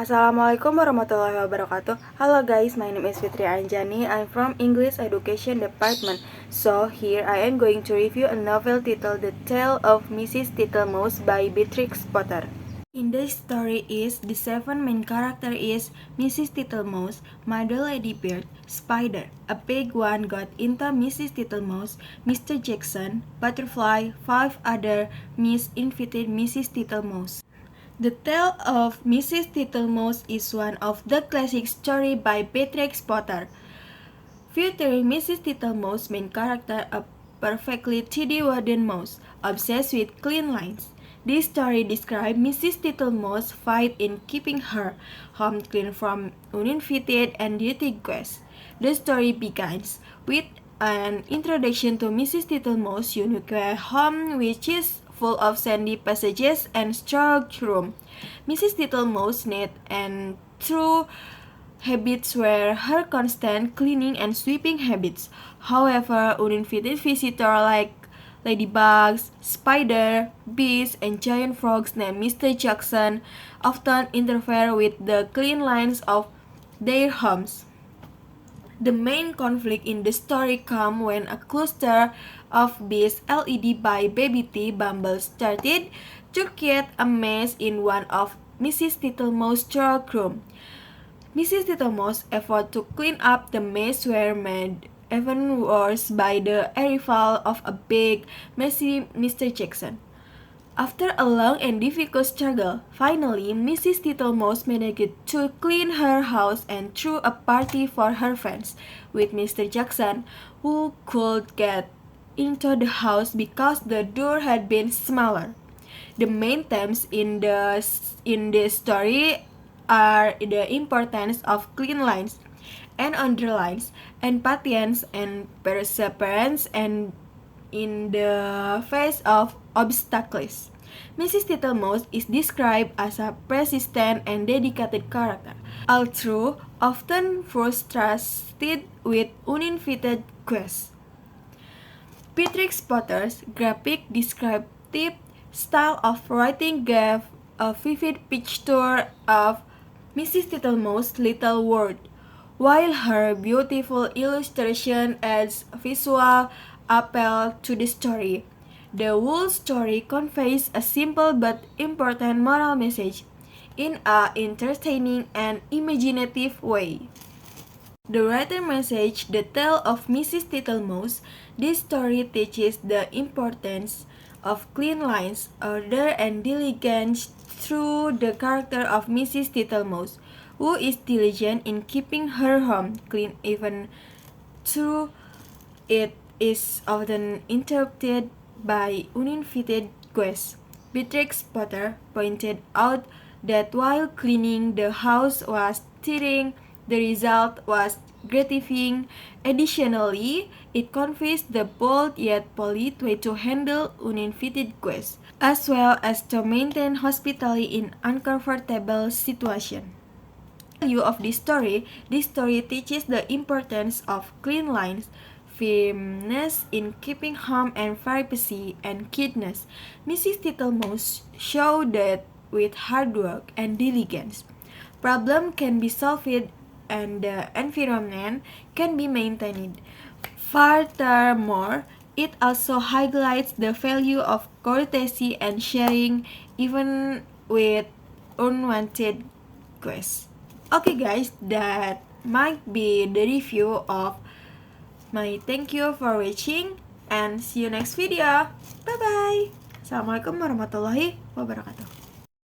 Assalamualaikum warahmatullahi wabarakatuh. Hello guys, my name is Fitri Anjani. I'm from English Education Department. So here I am going to review a novel titled The Tale of Mrs. Tittlemouse by Beatrix Potter. In this story the seven main character is Mrs. Tittlemouse, Mother Lady Bird, Spider, a big one got into Mrs. Tittlemouse, Mr. Jackson, Butterfly, five other misinvited Mrs. Tittlemouse. The Tale of Mrs. Tittlemouse is one of the classic stories by Beatrix Potter, featuring Mrs. Tittlemouse main character, a perfectly tidy wooden mouse, obsessed with clean lines. This story describes Mrs. Tittlemouse's fight in keeping her home clean from uninvited and dirty guests. The story begins with an introduction to Mrs. Tittlemouse's unique home, which is full of sandy passages and straw room. Mrs. Tittlemouse neat and true habits were her constant cleaning and sweeping habits. However, uninvited visitors like ladybugs, spider, bees, and giant frogs named Mr. Jackson often interfere with the clean lines of their homes. The main conflict in the story comes when a cluster of bees led by Baby T. Bumble started to create a mess in one of Mrs. Tittlemouse's storeroom. Mrs. Tittlemouse efforts to clean up the mess were made even worse by the arrival of a big, messy Mr. Jackson. After a long and difficult struggle, finally Mrs. Tittlemouse managed to clean her house and threw a party for her friends, with Mr. Jackson, who could get into the house because the door had been smaller. The main themes in this story are the importance of clean lines and underlines, empathy and perseverance, and in the face of obstacles. Mrs. Tittlemouse is described as a persistent and dedicated character, although often frustrated with uninvited guests. Beatrix Potter's graphic descriptive style of writing gave a vivid picture of Mrs. Tittlemouse's little world, while her beautiful illustration adds visual appeal to the story. The whole story conveys a simple but important moral message in an entertaining and imaginative way. The writer message, The Tale of Mrs. Tittlemouse. This story teaches the importance of clean lines, order, and diligence through the character of Mrs. Tittlemouse, who is diligent in keeping her home clean even though it is often interrupted by uninvited guests. Beatrix Potter pointed out that while cleaning the house was tiring, the result was gratifying. Additionally, it conveys the bold yet polite way to handle uninvited guests, as well as to maintain hospitality in uncomfortable situations. Value of this story teaches the importance of clean lines, firmness in keeping home, and privacy and kindness. Mrs. Tittlemouse showed that with hard work and diligence, problems can be solved and the environment can be maintained. Furthermore, it also highlights the value of courtesy and sharing even with unwanted guests. Okay guys, that might be the review of my thank you for watching and see you next video. Bye bye. Assalamualaikum warahmatullahi wabarakatuh.